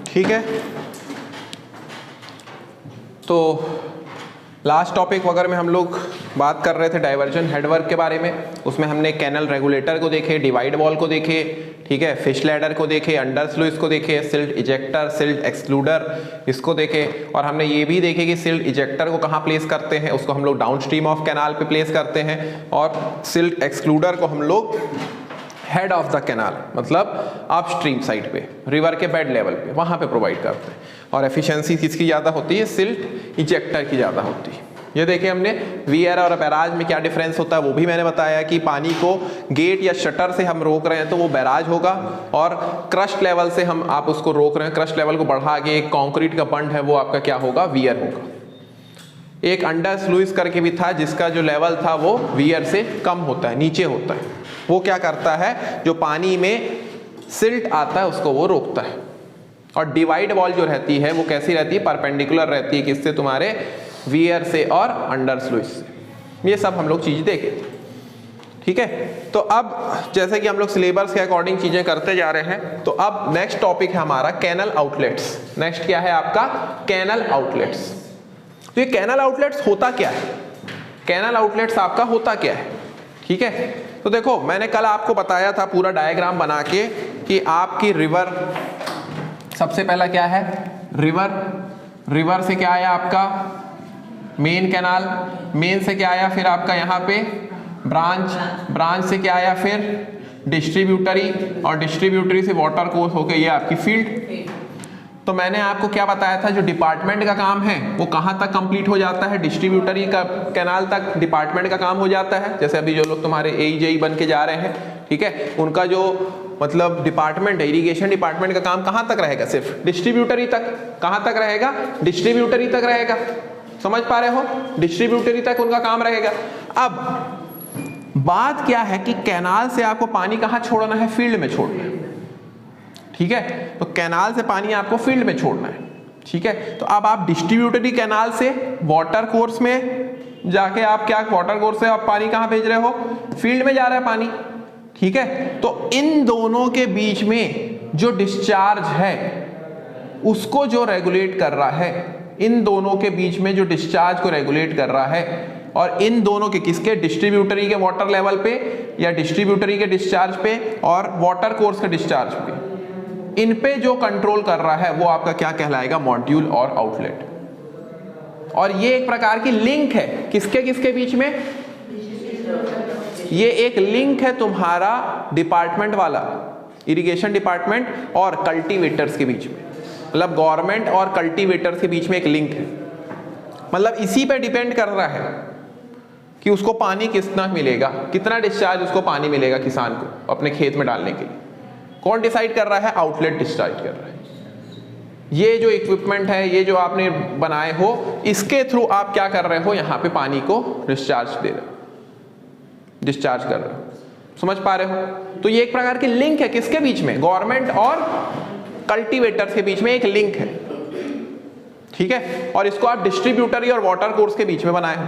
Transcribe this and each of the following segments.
ठीक है, तो लास्ट टॉपिक वगैरह में हम लोग बात कर रहे थे डाइवर्जन हेडवर्क के बारे में। उसमें हमने कैनल रेगुलेटर को देखे, डिवाइड वॉल को देखे, ठीक है, फिश लैडर को देखे, अंडर स्लूइस को देखे, सिल्ट इजेक्टर, सिल्ट एक्सक्लूडर इसको देखे, और हमने ये भी देखे कि सिल्ट इजेक्टर को कहाँ प्लेस करते हैं, उसको हम लोग डाउन स्ट्रीम ऑफ कैनाल पे प्लेस करते हैं, और सिल्ट एक्सक्लूडर को हम लोग हेड ऑफ द कैनाल मतलब अपस्ट्रीम साइड पे, रिवर के बेड लेवल पे, वहां पे प्रोवाइड करते हैं। और एफिशिएंसी किसकी ज़्यादा होती है? सिल्ट इजेक्टर की ज़्यादा होती है। ये देखिए हमने वीयर और बैराज में क्या डिफरेंस होता है वो भी मैंने बताया कि पानी को गेट या शटर से हम रोक रहे हैं तो वो बैराज होगा, और क्रस्ट लेवल से हम आप उसको रोक रहे हैं, क्रस्ट लेवल को बढ़ा के एक कॉन्क्रीट का बंड है वो आपका क्या होगा? वीयर होगा। एक अंडर स्लूइस करके भी था जिसका जो लेवल था वो वीयर से कम होता है, नीचे होता है। वो क्या करता है? जो पानी में सिल्ट आता है उसको वो रोकता है। और डिवाइड वॉल जो रहती है वो कैसी रहती है? परपेंडिकुलर रहती है, किससे? तुम्हारे वीयर से और अंडर स्लूइस से। ये सब हम लोग चीज देखे, ठीक है। तो अब जैसे कि हम लोग सिलेबस के अकॉर्डिंग चीजें करते जा रहे हैं, तो अब नेक्स्ट टॉपिक है हमारा कैनल आउटलेट्स। नेक्स्ट क्या है आपका? Canal outlets. तो ये कैनल आउटलेट्स होता क्या है? कैनल आउटलेट्स आपका होता क्या है? ठीक है, तो देखो मैंने कल आपको बताया था पूरा डायग्राम बना के कि आपकी रिवर, सबसे पहला क्या है? रिवर, रिवर से क्या आया आपका? मेन कैनाल, मेन से क्या आया फिर आपका यहाँ पे? ब्रांच, ब्रांच से क्या आया फिर? डिस्ट्रीब्यूटरी, और डिस्ट्रीब्यूटरी से वाटर कोर्स होके ये आपकी फील्ड। तो मैंने आपको क्या बताया था? जो डिपार्टमेंट का काम है वो कहाँ तक कंप्लीट हो जाता है? डिस्ट्रीब्यूटरी का कैनाल तक डिपार्टमेंट का काम हो जाता है। जैसे अभी जो लोग तुम्हारे AEJE बन के जा रहे हैं, ठीक है, उनका जो मतलब डिपार्टमेंट है, इरिगेशन डिपार्टमेंट का काम कहाँ तक रहेगा? सिर्फ डिस्ट्रीब्यूटरी तक। कहाँ तक रहेगा? डिस्ट्रीब्यूटरी तक रहेगा। समझ पा रहे हो? डिस्ट्रीब्यूटरी तक उनका काम रहेगा। अब बात क्या है कि कैनाल से आपको पानी कहाँ छोड़ना है? फील्ड में छोड़ना है, ठीक है। तो कैनाल से पानी आपको फील्ड में छोड़ना है, ठीक है। तो अब आप डिस्ट्रीब्यूटरी कैनाल से वाटर कोर्स में जाके आप क्या, वाटर कोर्स से आप पानी कहाँ भेज रहे हो? फील्ड में जा रहा है पानी, ठीक है। तो इन दोनों के बीच में जो डिस्चार्ज है उसको जो रेगुलेट कर रहा है, इन दोनों के बीच में जो डिस्चार्ज को रेगुलेट कर रहा है, और इन दोनों के किसके? डिस्ट्रीब्यूटरी के वाटर लेवल पे या डिस्ट्रीब्यूटरी के डिस्चार्ज पे और वाटर कोर्स के डिस्चार्ज पे, इन पे जो कंट्रोल कर रहा है वो आपका क्या कहलाएगा? मॉड्यूल और आउटलेट। और ये एक प्रकार की लिंक है किसके किसके बीच में? ये एक लिंक है तुम्हारा डिपार्टमेंट वाला, इरिगेशन डिपार्टमेंट और कल्टीवेटर्स के बीच में, मतलब गवर्नमेंट और कल्टीवेटर्स के बीच में एक लिंक है। मतलब इसी पे डिपेंड कर रहा है कि उसको पानी कितना मिलेगा, कितना डिस्चार्ज उसको पानी मिलेगा किसान को अपने खेत में डालने के लिए। कौन डिसाइड कर रहा है? आउटलेट डिसाइड कर रहा है। ये जो इक्विपमेंट है, ये जो आपने बनाए हो, इसके थ्रू आप क्या कर रहे हो? यहाँ पे पानी को डिस्चार्ज दे रहे हो, डिस्चार्ज कर रहे हो। समझ पा रहे हो? तो ये एक प्रकार की लिंक है किसके बीच में? गवर्नमेंट और कल्टीवेटर्स के बीच में एक लिंक है, ठीक है। और इसको आप डिस्ट्रीब्यूटरी और वाटर कोर्स के बीच में बनाए हो,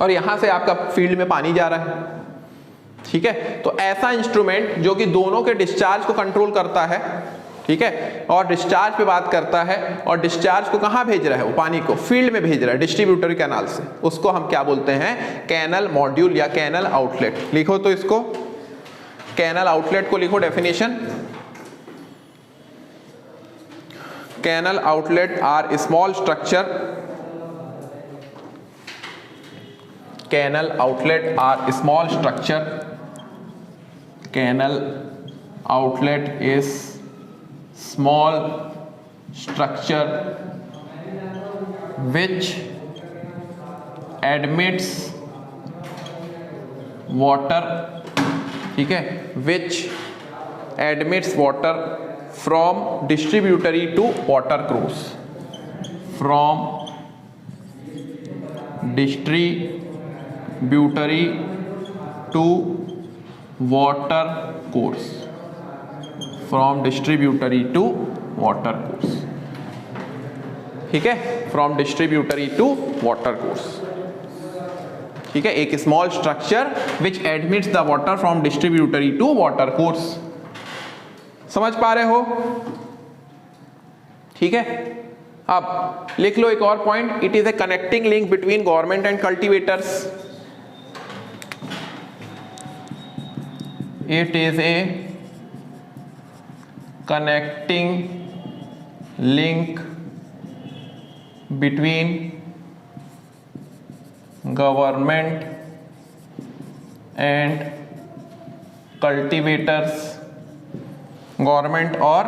और यहां से आपका फील्ड में पानी जा रहा है, ठीक है। तो ऐसा इंस्ट्रूमेंट जो कि दोनों के डिस्चार्ज को कंट्रोल करता है, ठीक है, और डिस्चार्ज पे बात करता है, और डिस्चार्ज को कहां भेज रहा है? वो पानी को फील्ड में भेज रहा है डिस्ट्रीब्यूटरी कैनाल से। उसको हम क्या बोलते हैं? कैनल मॉड्यूल या कैनल आउटलेट। लिखो तो इसको, कैनल आउटलेट को लिखो definition. Canal outlet are small structure, canal outlet are small structure, canal outlet is small structure which admits water, ठीक है, which admits water from distributary to water course, from distributary to water course, from distributary to water course, ठीक है, from distributary to water course, ठीक है। एक small structure which admits the water from distributary to water course, समझ पा रहे हो? ठीक है, अब लिख लो एक और point, it is a connecting link between government and cultivators. It is a connecting link between government and cultivators. Government और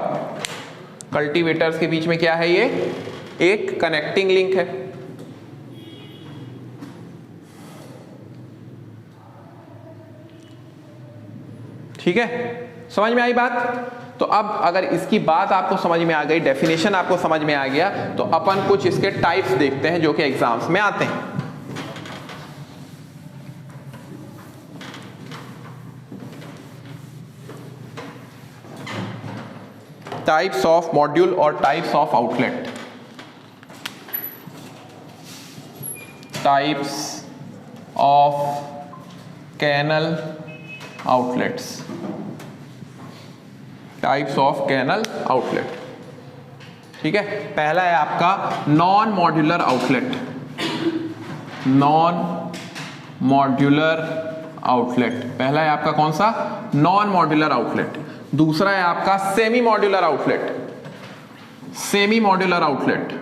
कल्टीवेटर्स के बीच में क्या है? ये एक कनेक्टिंग लिंक है। ठीक है, समझ में आई बात? तो अब अगर इसकी बात आपको समझ में आ गई, डेफिनेशन आपको समझ में आ गया, तो अपन कुछ इसके टाइप्स देखते हैं जो कि एग्जाम्स में आते हैं। टाइप्स ऑफ मॉड्यूल और types of outlet. Types of canal outlets. Types of canal outlet. ठीक है, पहला है आपका non modular outlet. Non modular outlet पहला है आपका कौन सा? Non modular outlet. दूसरा है आपका semi modular outlet. Semi modular outlet.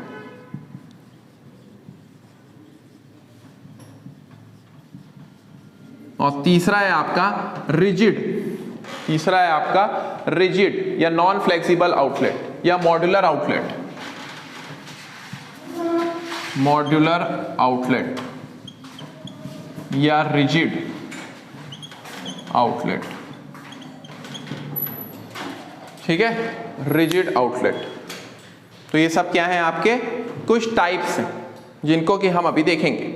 और तीसरा है आपका रिजिड। तीसरा है आपका रिजिड या नॉन फ्लेक्सिबल आउटलेट या मॉड्यूलर आउटलेट। मॉड्यूलर आउटलेट या रिजिड आउटलेट। ठीक है, रिजिड आउटलेट। तो ये सब क्या है? आपके कुछ टाइप्स हैं जिनको कि हम अभी देखेंगे।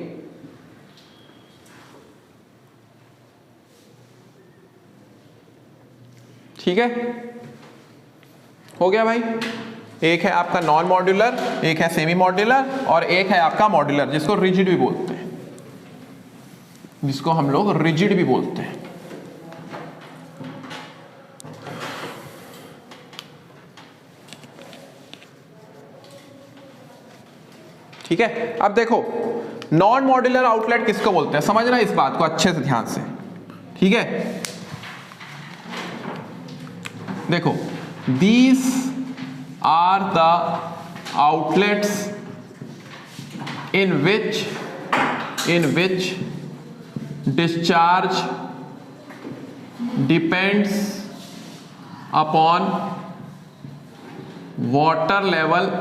ठीक है, हो गया भाई? एक है आपका नॉन मॉड्यूलर, एक है सेमी मॉड्यूलर और एक है आपका मॉड्यूलर जिसको रिजिड भी बोलते हैं, जिसको हम लोग रिजिड भी बोलते हैं। ठीक है, अब देखो नॉन मॉड्यूलर आउटलेट किसको बोलते हैं, समझना इस बात को अच्छे से ध्यान से। ठीक है, देखो these are the outlets in which discharge depends upon water level.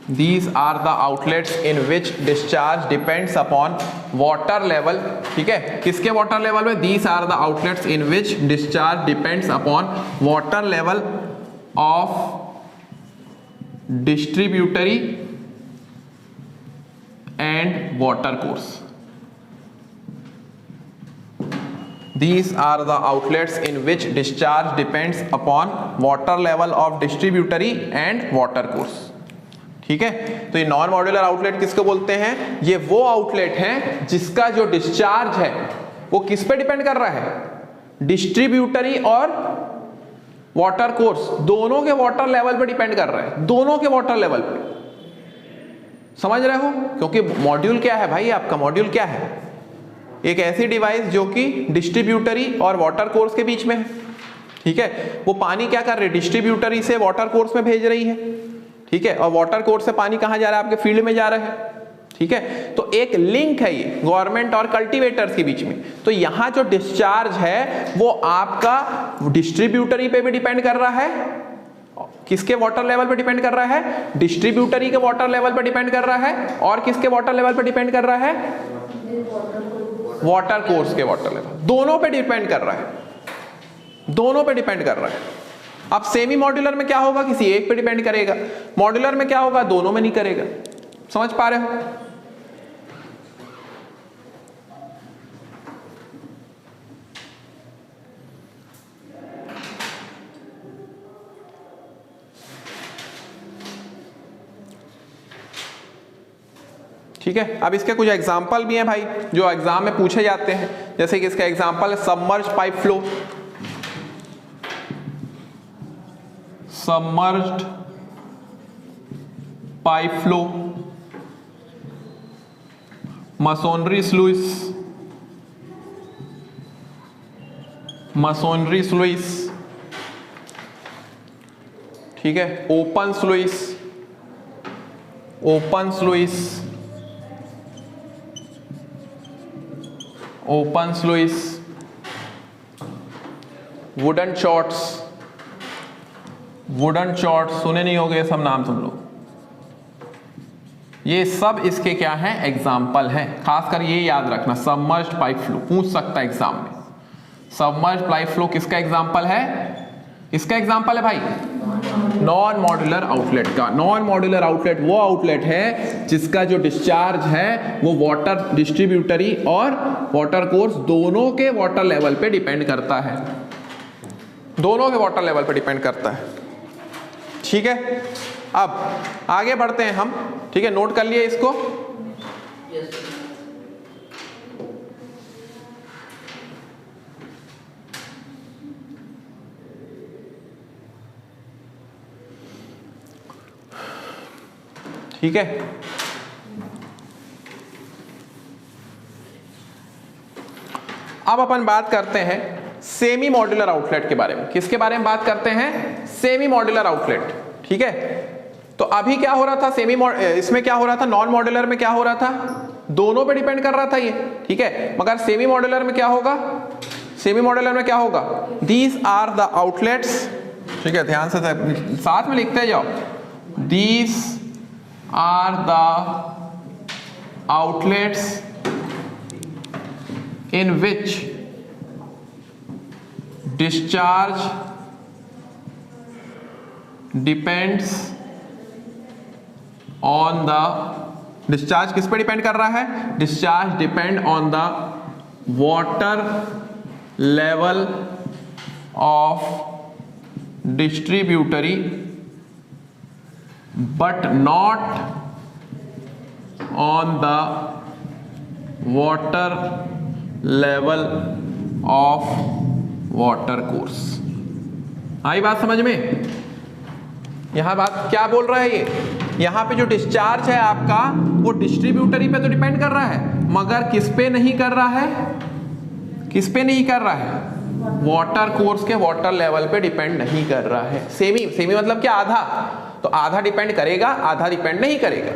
These are the outlets in which discharge depends upon water level. ठीक है, किसके water level में? These are the outlets in which discharge depends upon water level of distributary and water course. These are the outlets in which discharge depends upon water level of distributary and water course. ठीक है, तो ये non modular outlet किसको बोलते हैं? ये वो outlet है जिसका जो डिस्चार्ज है वो किस पे डिपेंड कर रहा है? डिस्ट्रीब्यूटरी और वाटर कोर्स, दोनों के वाटर लेवल पे डिपेंड कर रहा है, दोनों के वाटर लेवल पे। समझ रहे हो? क्योंकि मॉड्यूल क्या है भाई? आपका मॉड्यूल क्या है? एक ऐसी डिवाइस जो कि डिस्ट्रीब्यूटरी और वाटर कोर्स के बीच में है। ठीक है, वो पानी क्या कर रही है? डिस्ट्रीब्यूटरी से वाटर कोर्स में भेज रही है। ठीक है, और वाटर कोर्स से पानी कहां जा रहा है? आपके फील्ड में जा रहा है। ठीक है, तो एक लिंक है ये गवर्नमेंट और कल्टीवेटर्स के बीच में। तो यहां जो डिस्चार्ज है वो आपका डिस्ट्रीब्यूटरी पे भी डिपेंड कर रहा है। किसके वाटर लेवल पे डिपेंड कर रहा है? डिस्ट्रीब्यूटरी के वाटर लेवल पे डिपेंड कर रहा है। और किसके वाटर लेवल पे डिपेंड कर रहा है? वाटर कोर्स के वाटर लेवल। दोनों पे डिपेंड कर रहा है, दोनों पे डिपेंड कर रहा है। अब सेमी मॉड्यूलर में क्या होगा? किसी एक पे डिपेंड करेगा। मॉड्यूलर में क्या होगा? दोनों में नहीं करेगा। समझ पा रहे हो? ठीक है, अब इसके कुछ एग्जाम्पल भी हैं भाई जो एग्जाम में पूछे जाते हैं। जैसे कि इसका एग्जाम्पल है submerge pipe flow. Submerged pipe flow, masonry sluice, masonry sluice, ठीक है, open sluice, open sluice, open sluice, wooden shots, wooden shots, सुने नहीं होंगे सब नाम तुम लोग, ये सब इसके क्या हैं, एग्जाम्पल हैं। खासकर ये याद रखना, सबमर्ज्ड पाइप फ्लो पूछ सकता है एग्जाम में। सबमर्ज्ड पाइप फ्लो किसका एग्जाम्पल है, किसका एग्जाम्पल है भाई, नॉन मॉड्यूलर आउटलेट का। नॉन मॉड्यूलर आउटलेट वो आउटलेट है जिसका जो डिस्चार्ज है वो वाटर डिस्ट्रीब्यूटरी और वाटर कोर्स दोनों के वाटर लेवल पे डिपेंड करता है, दोनों के वाटर लेवल पे डिपेंड करता है, ठीक है। अब आगे बढ़ते हैं हम, ठीक है, नोट कर लिए इसको। ठीक है, अब अपन बात करते हैं सेमी मॉड्यूलर आउटलेट के बारे में। किसके बारे में बात करते हैं, सेमी मॉड्यूलर आउटलेट, ठीक है। तो अभी क्या हो रहा था इसमें क्या हो रहा था, नॉन मॉड्यूलर में क्या हो रहा था, दोनों पे डिपेंड कर रहा था ये, ठीक है। मगर सेमी मॉड्यूलर में क्या होगा, सेमी मॉड्यूलर में क्या होगा, दीज आर द आउटलेट्स, ठीक है, ध्यान से साथ में लिखते जाओ, these are the outlets in which discharge depends on the, discharge किस पे डिपेंड कर रहा है, discharge depend on the water level of distributary but not on the water level of water course. आई बात समझ में, यहां बात क्या बोल रहा है ये, यहां पे जो डिस्चार्ज है आपका वो डिस्ट्रीब्यूटरी पे तो डिपेंड कर रहा है, मगर किस पे नहीं कर रहा है, किस पे नहीं कर रहा है, वाटर कोर्स के वाटर लेवल पे डिपेंड नहीं कर रहा है। सेमी, सेमी मतलब क्या, आधा, तो आधा डिपेंड करेगा, आधा डिपेंड नहीं करेगा।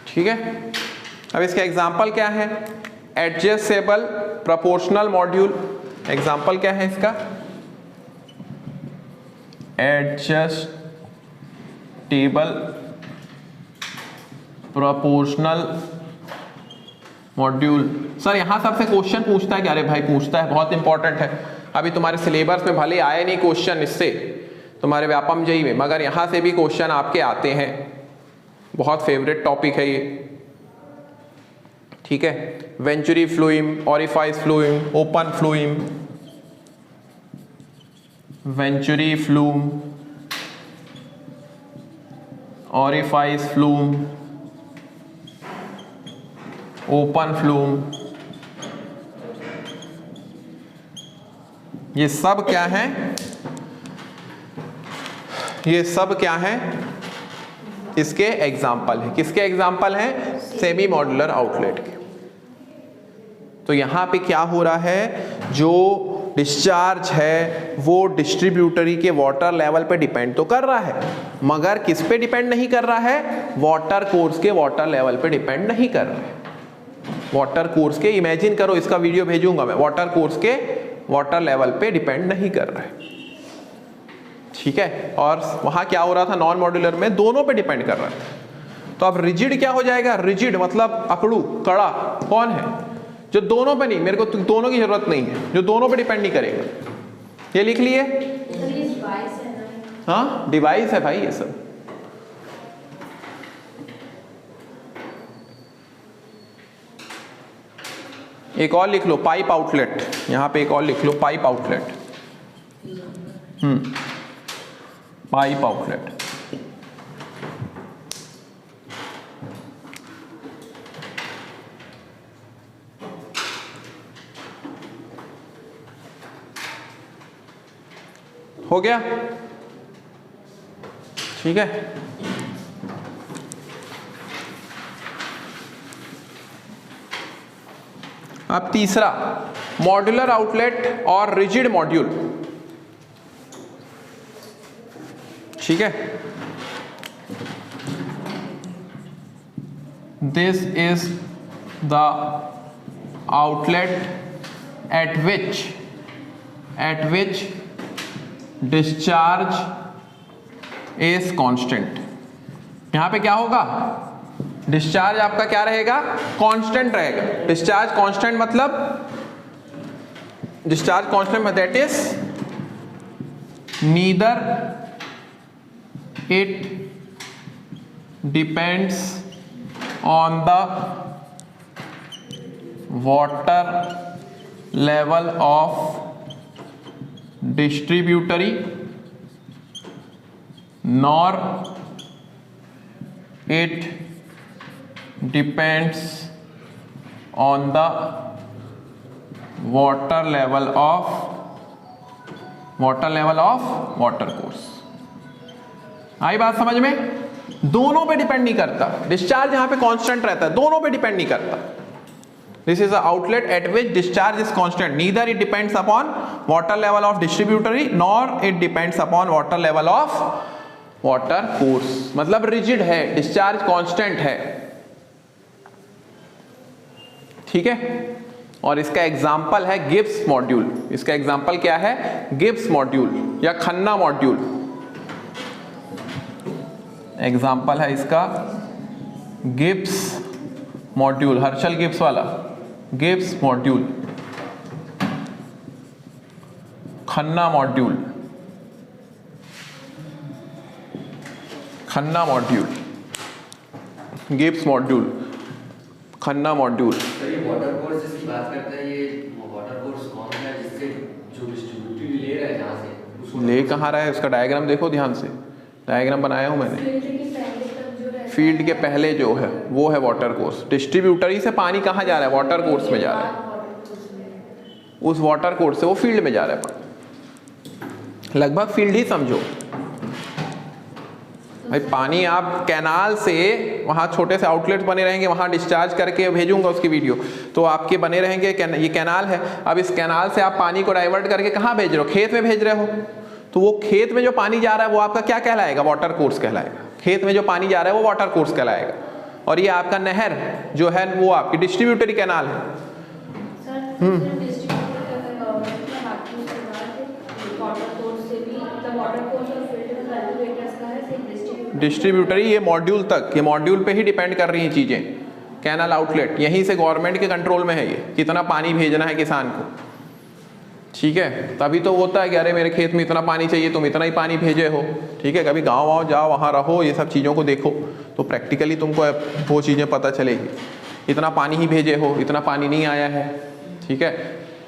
ठीक है, अब इसका एग्जाम्पल क्या है, एडजस्टेबल प्रोपोर्शनल मॉड्यूल। एग्जाम्पल क्या है इसका, एडजस्टेबल प्रोपोर्शनल मॉड्यूल। सर यहां सबसे क्वेश्चन पूछता है क्या, अरे भाई पूछता है, बहुत इंपॉर्टेंट है। अभी तुम्हारे सिलेबस में भले आए नहीं क्वेश्चन इससे, तुम्हारे व्यापम जेई में, मगर यहां से भी क्वेश्चन आपके आते हैं, बहुत फेवरेट टॉपिक है ये, ठीक है। Venturi flume, orifice flume, open flume, venturi flume, orifice flume, open flume, ये सब क्या है, ये सब क्या है, इसके एग्जाम्पल है। किसके एग्जाम्पल हैं, सेमी मॉड्यूलर आउटलेट के। तो यहां पे क्या हो रहा है, जो डिस्चार्ज है वो डिस्ट्रीब्यूटरी के वाटर लेवल पे डिपेंड तो कर रहा है, मगर किस पे डिपेंड नहीं कर रहा है, वाटर कोर्स के वाटर लेवल पे डिपेंड नहीं कर रहा है। वाटर कोर्स के, इमेजिन करो, इसका वीडियो भेजूंगा मैं, वाटर कोर्स के वाटर लेवल पे डिपेंड नहीं कर रहा है, ठीक है। और वहां क्या हो रहा था, नॉन मॉड्यूलर में दोनों पे डिपेंड कर रहा है। तो अब रिजिड क्या हो जाएगा, रिजिड मतलब अकड़ू, कड़ा, कौन है, जो दोनों पे नहीं, मेरे को दोनों की जरूरत नहीं है, जो दोनों पे डिपेंड नहीं करेगा। ये लिख लिए, हाँ डिवाइस है भाई ये सब। एक और लिख लो पाइप आउटलेट, यहां पे एक और लिख लो पाइप आउटलेट। Pipe outlet. हो गया, ठीक है। अब तीसरा मॉड्यूलर आउटलेट और रिजिड मॉड्यूल, ठीक है। This is the outlet eight which discharge is constant. यहां पे क्या होगा, डिस्चार्ज आपका क्या रहेगा, कांस्टेंट रहेगा। डिस्चार्ज कांस्टेंट मतलब, discharge constant that is neither it depends on the water level of distributary nor it depends on the water level of water course। आई बात समझ में? दोनों पे डिपेंड नहीं करता, डिस्चार्ज यहां पे कांस्टेंट रहता है, दोनों पे डिपेंड नहीं करता। This is an outlet at which discharge is constant. Neither it depends upon water level of distributary nor it depends upon water level of water course। मतलब रिजिड है, डिस्चार्ज कांस्टेंट है, ठीक है। और इसका एग्जाम्पल है गिब्स मॉड्यूल। इसका example क्या है, गिब्स मॉड्यूल या खन्ना मॉड्यूल। एग्जाम्पल है इसका गिब्स मॉड्यूल, हर्षल गिब्स वाला Gibbs module, Khanna module, Khanna module, Gibbs module, Khanna module. Sir ये वाटर कोर्स जिसकी बात करते हैं, ये वाटर कोर्स कौन सा है जिससे जो डिस्ट्रीब्यूटरी ले रहा है जहाँ से, उसको ले कहाँ रहा है, उसका डायग्राम देखो ध्यान से, डायग्राम बनाया हूँ मैंने। फील्ड के पहले जो है वो है वाटर कोर्स। डिस्ट्रीब्यूटरी से पानी कहाँ जा रहा है, वाटर कोर्स में जा रहा है, उस वाटर कोर्स से वो फील्ड में जा रहा है पानी, लगभग फील्ड ही समझो भाई। पानी आप कैनाल से, वहाँ छोटे से आउटलेट बने रहेंगे, वहाँ डिस्चार्ज करके भेजूंगा उसकी वीडियो, तो आपके बने रहेंगे। ये कैनाल है, अब इस कैनाल से आप पानी को डाइवर्ट करके कहाँ भेज रहे हो, खेत में भेज रहे हो। तो वो खेत में जो पानी जा रहा है वो आपका क्या कहलाएगा, वाटर कोर्स कहलाएगा। खेत में जो पानी जा रहा है वो वाटर कोर्स कहलाएगा। और ये आपका नहर जो है वो आपकी डिस्ट्रीब्यूटरी कैनाल है। डिस्ट्रीब्यूटरी ये मॉड्यूल तक, ये मॉड्यूल पे ही डिपेंड कर रही हैं चीजें। कैनाल आउटलेट यहीं से गवर्नमेंट के कंट्रोल में है, ये कितना पानी भेजना है किसान को, ठीक है। तभी तो होता है कि अरे मेरे खेत में इतना पानी चाहिए, तुम इतना ही पानी भेजे हो, ठीक है। कभी गाँव वाँव जाओ, वहाँ रहो, ये सब चीज़ों को देखो तो प्रैक्टिकली तुमको वो चीज़ें पता चलेगी। इतना पानी ही भेजे हो, इतना पानी नहीं आया है, ठीक है,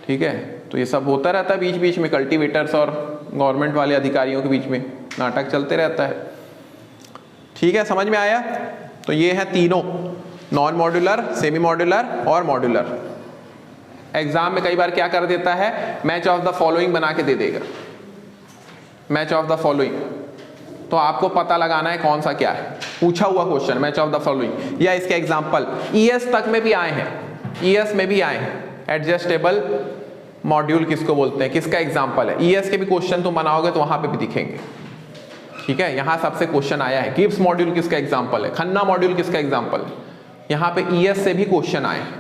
ठीक है। तो ये सब होता रहता है बीच बीच में, कल्टीवेटर्स और गवर्नमेंट वाले अधिकारियों के बीच में नाटक चलते रहता है, ठीक है। समझ में आया? तो ये है तीनों, नॉन मॉड्यूलर, सेमी मॉड्यूलर और मॉड्यूलर। एग्जाम में कई बार क्या कर देता है, मैच ऑफ द फॉलोइंग बना के दे देगा, मैच ऑफ द फॉलोइंग। तो आपको पता लगाना है कौन सा क्या है, पूछा हुआ question match of the following. या इसके एग्जांपल ईएस तक में भी आए हैं, ईएस में भी आए हैं। एडजस्टेबल मॉड्यूल किसको बोलते हैं, किसका एग्जांपल है। ईएस के भी क्वेश्चन तुम बनाओगे तो वहां पे भी दिखेंगे, ठीक है। यहां सबसे क्वेश्चन आया है गिब्स मॉड्यूल किसका एग्जांपल है, खन्ना मॉड्यूल किसका एग्जांपल है। यहां पे ईएस से भी क्वेश्चन आए हैं।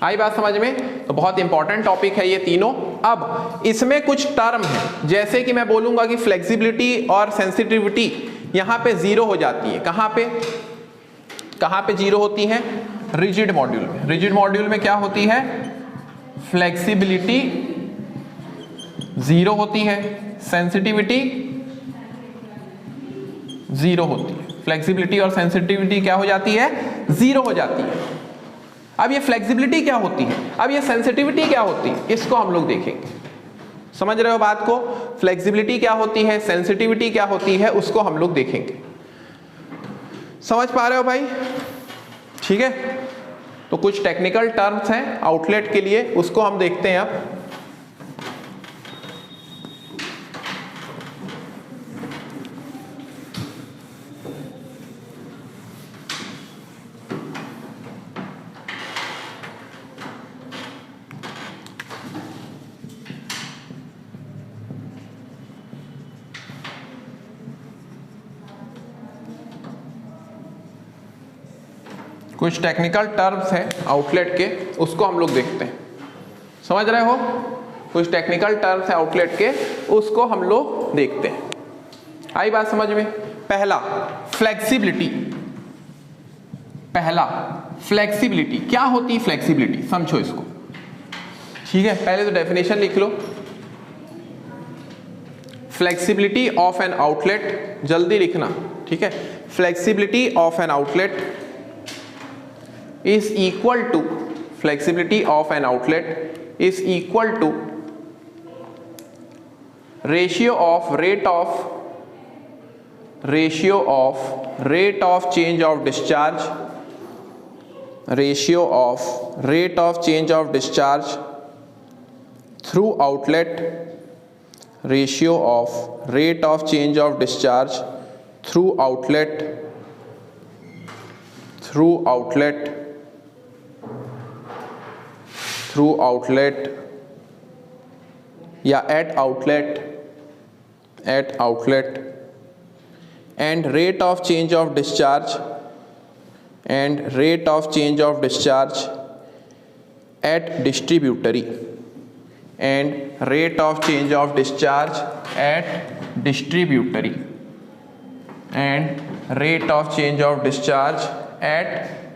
आई बात समझ में? तो बहुत इंपॉर्टेंट टॉपिक है ये तीनों। अब इसमें कुछ टर्म है, जैसे कि मैं बोलूंगा कि फ्लेक्सिबिलिटी और सेंसिटिविटी यहां पे जीरो हो जाती है। कहां पे जीरो होती है, रिजिड मॉड्यूल में। रिजिड मॉड्यूल में क्या होती है, फ्लेक्सिबिलिटी जीरो होती है, सेंसिटिविटी जीरो होती है। फ्लेक्सिबिलिटी और सेंसिटिविटी क्या हो जाती है? जीरो हो जाती है। अब ये फ्लेक्सिबिलिटी क्या होती है, अब ये सेंसिटिविटी क्या होती है, इसको हम लोग देखेंगे। समझ रहे हो बात को? फ्लेक्सिबिलिटी क्या होती है, सेंसिटिविटी क्या होती है, उसको हम लोग देखेंगे। समझ पा रहे हो भाई? ठीक है, तो कुछ टेक्निकल टर्म्स हैं आउटलेट के लिए, उसको हम देखते हैं अब। कुछ टेक्निकल टर्म्स हैं आउटलेट के, उसको हम लोग देखते हैं। समझ रहे हो? कुछ टेक्निकल टर्म्स हैं आउटलेट के, उसको हम लोग देखते हैं। आई बात समझ में? पहला फ्लेक्सिबिलिटी। पहला फ्लेक्सिबिलिटी क्या होती है? फ्लेक्सिबिलिटी समझो इसको। ठीक है, पहले तो डेफिनेशन लिख लो। फ्लेक्सिबिलिटी ऑफ एन आउटलेट, जल्दी लिखना, ठीक है। Flexibility of an outlet is equal to, flexibility of an outlet is equal to ratio of rate of change of discharge, ratio of rate of change of discharge through outlet, ratio of rate of change of discharge through outlet या at outlet and rate of change of discharge at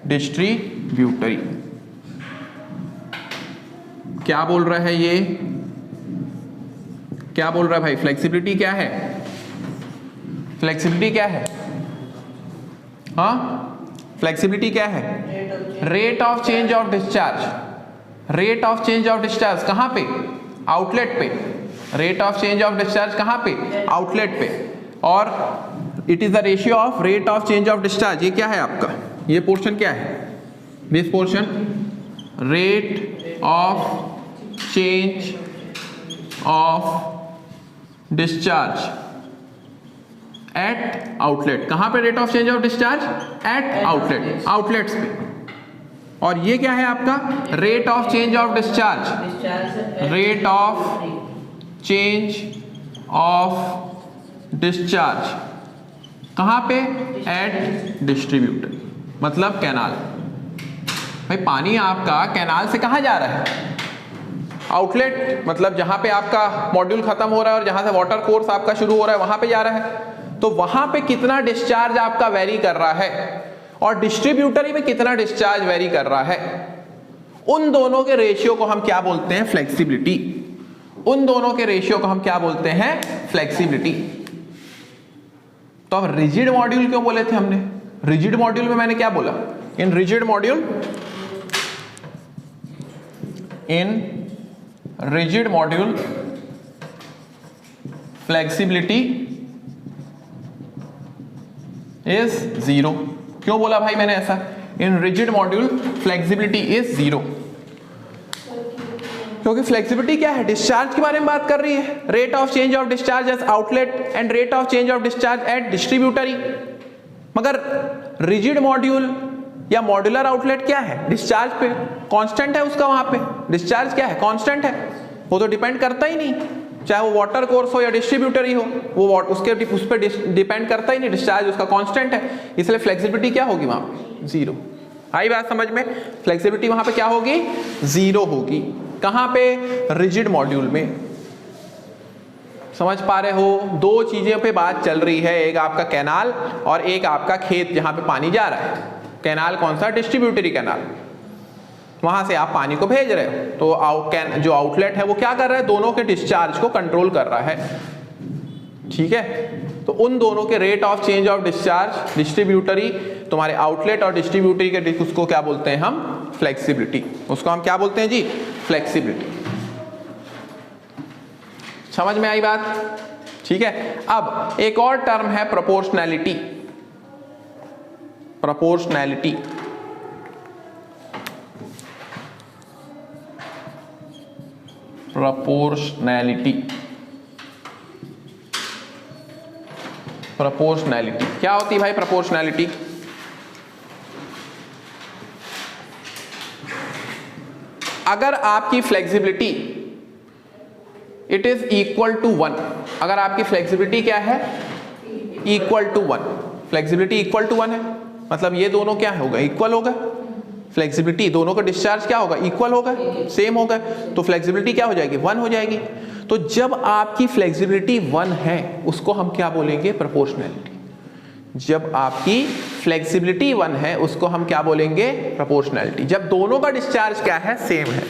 distributary क्या बोल रहा है ये? क्या बोल रहा है भाई? फ्लेक्सिबिलिटी क्या है? फ्लेक्सिबिलिटी क्या है? हाँ, फ्लेक्सिबिलिटी क्या है? Rate of change of discharge. Rate of change of discharge कहाँ पे? आउटलेट पे। Rate of change of discharge कहाँ पे? आउटलेट पे। और it is the ratio of rate of change of discharge. ये क्या है आपका? ये पोर्शन क्या है? This portion rate of change of discharge at outlet. कहां पे rate of change of discharge? At outlet, outlets पे। और ये क्या है आपका? Rate of change of discharge, rate of change of discharge कहां पे? एट डिस्ट्रीब्यूटर, मतलब कैनाल। भाई पानी आपका कैनाल से कहां जा रहा है? आउटलेट, मतलब जहां पे आपका मॉड्यूल खत्म हो रहा है और जहां से वाटर कोर्स आपका शुरू हो रहा है वहां पे जा रहा है। तो वहां पे कितना डिस्चार्ज आपका वेरी कर रहा है और डिस्ट्रीब्यूटरी में कितना डिस्चार्ज वेरी कर रहा है, उन दोनों के रेशियो को हम क्या बोलते हैं? फ्लेक्सिबिलिटी। उन दोनों के रेशियो को हम क्या बोलते हैं? फ्लेक्सिबिलिटी। तो अब रिजिड मॉड्यूल क्यों बोले थे हमने? रिजिड मॉड्यूल में मैंने क्या बोला? In rigid module flexibility is zero. क्यों बोला भाई मैंने ऐसा? In rigid module flexibility is zero, क्योंकि फ्लेक्सिबिलिटी क्या है? डिस्चार्ज के बारे में बात कर रही है। Rate of change of discharge at outlet and rate of change of discharge eight distributary. मगर रिजिड मॉड्यूल या मॉड्यूलर आउटलेट क्या है? डिस्चार्ज पे कांस्टेंट है उसका। वहां पे डिस्चार्ज क्या है? कांस्टेंट है। वो तो डिपेंड करता ही नहीं, चाहे वो वाटर कोर्स हो या डिस्ट्रीब्यूटरी हो, वो उसके उस पर डिपेंड करता ही नहीं, डिस्चार्ज उसका कांस्टेंट है। इसलिए फ्लेक्सिबिलिटी क्या होगी वहां पे? जीरो। आई बात समझ में? फ्लेक्सिबिलिटी वहां पे क्या होगी? जीरो होगी। कहां पे? रिजिड मॉड्यूल में। समझ पा रहे हो? दो चीजों पे बात चल रही है, एक आपका कैनाल और एक आपका खेत जहां पे पानी जा रहा है। कैनाल कौन सा? डिस्ट्रीब्यूटरी कैनाल, वहां से आप पानी को भेज रहे हो। तो जो आउटलेट है वो क्या कर रहा है? दोनों के डिस्चार्ज को कंट्रोल कर रहा है। ठीक है, तो उन दोनों के rate of change of discharge, distributary तुम्हारे आउटलेट और डिस्ट्रीब्यूटरी के, उसको क्या बोलते हैं हम? फ्लेक्सिबिलिटी। उसको हम क्या बोलते हैं जी? फ्लेक्सिबिलिटी। समझ में आई बात? ठीक है। अब एक और टर्म है प्रोपोर्शनैलिटी। प्रोपोर्शनैलिटी प्रोपोर्शनैलिटी प्रोपोर्शनैलिटी क्या होती है भाई? प्रोपोर्शनैलिटी अगर आपकी flexibility it is equal to 1, अगर आपकी फ्लेक्सिबिलिटी क्या है? Equal to 1। Flexibility equal to 1 है, मतलब ये दोनों क्या होगा? इक्वल होगा। फ्लेक्सिबिलिटी दोनों का डिस्चार्ज क्या होगा? इक्वल होगा, सेम होगा, तो फ्लेक्सिबिलिटी क्या हो जाएगी? 1 हो जाएगी। तो जब आपकी फ्लेक्सिबिलिटी 1 है उसको हम क्या बोलेंगे? प्रोपोर्शनैलिटी। जब आपकी फ्लेक्सिबिलिटी 1 है उसको हम क्या बोलेंगे? प्रोपोर्शनैलिटी। जब दोनों का डिस्चार्ज क्या है? सेम है,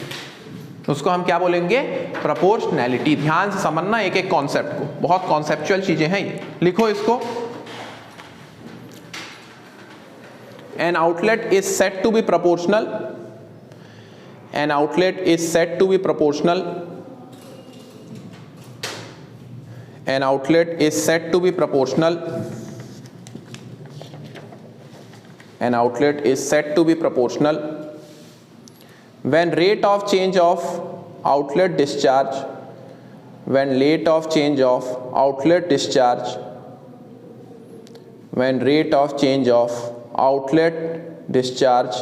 उसको हम क्या बोलेंगे? प्रोपोर्शनैलिटी। ध्यान से समझना एक एक कॉन्सेप्ट को, बहुत कॉन्सेप्चुअल चीजें हैं ये। लिखो इसको। An outlet is said to be proportional. An outlet is said to be proportional. An outlet is said to be proportional. An outlet is said to be proportional when rate of change of outlet discharge, when rate of change of outlet discharge, when rate of change of outlet discharge,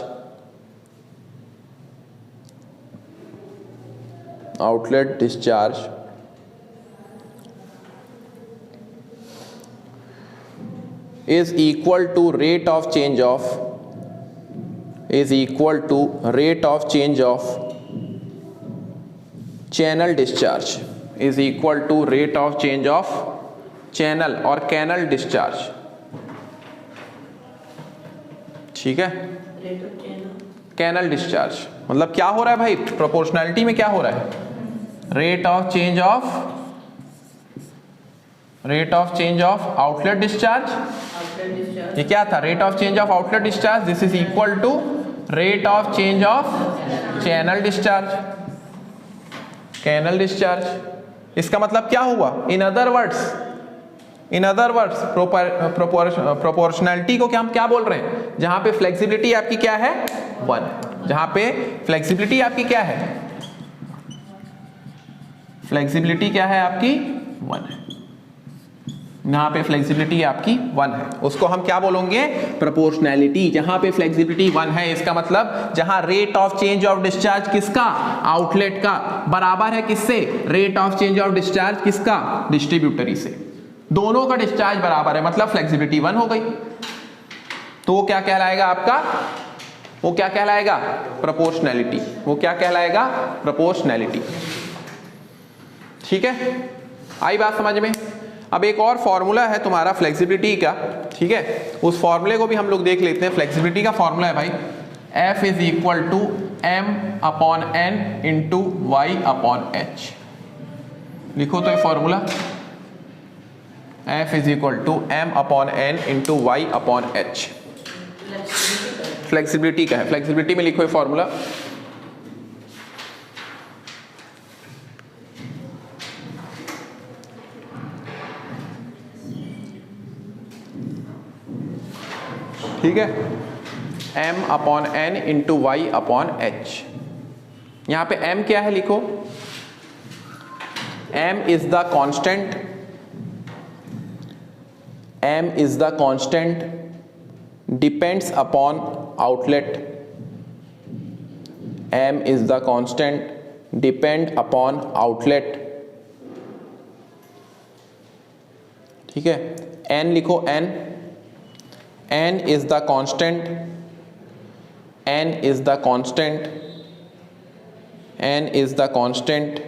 outlet discharge is equal to rate of change of, is equal to rate of change of channel discharge, is equal to rate of change of channel और canal discharge। ठीक है, canal discharge मतलब क्या हो रहा है भाई? Proportionality में क्या हो रहा है? Rate of change of outlet discharge. ये क्या था? Rate of change of outlet discharge. This is equal to rate of change of channel discharge, canal discharge. इसका मतलब क्या हुआ? इन अदर वर्ड्स प्रोपोर्शनैलिटी को क्या हम क्या बोल रहे हैं? जहां पे फ्लेक्सिबिलिटी आपकी क्या है? 1। जहां पे फ्लेक्सिबिलिटी आपकी क्या है? फ्लेक्सिबिलिटी क्या है आपकी? 1 है। जहां पे फ्लेक्सिबिलिटी आपकी 1 है उसको हम क्या बोलेंगे? प्रोपोर्शनैलिटी। जहां पे फ्लेक्सिबिलिटी 1 है इसका मतलब जहां rate of change of discharge किसका? आउटलेट का बराबर है किससे? Rate of change of discharge किसका? डिस्ट्रीब्यूटरी से। दोनों का डिस्चार्ज बराबर है मतलब फ्लेक्सिबिलिटी 1 हो गई, तो वो क्या कहलाएगा आपका? वो क्या कहलाएगा? प्रोपोर्शनैलिटी। वो क्या कहलाएगा? प्रोपोर्शनैलिटी। ठीक है, आई बात समझ में? अब एक और फॉर्मूला है तुम्हारा फ्लेक्सिबिलिटी का, ठीक है, उस फॉर्मूले को भी हम लोग देख लेते हैं। फ्लेक्सिबिलिटी का फॉर्मूला है भाई F is equal to M/N into Y/H। लिखो तो ये formula F is equal to M/N into Y/H। Flexibility का है, फ्लेक्सिबिलिटी में लिखो ये फॉर्मूला। ठीक है, M/N इंटू Y/H। यहां पे M क्या है? लिखो M is the constant, M is the constant depends upon outlet, M is the constant depend upon outlet। ठीक है, N लिखो N is the constant, N is the constant, N is the constant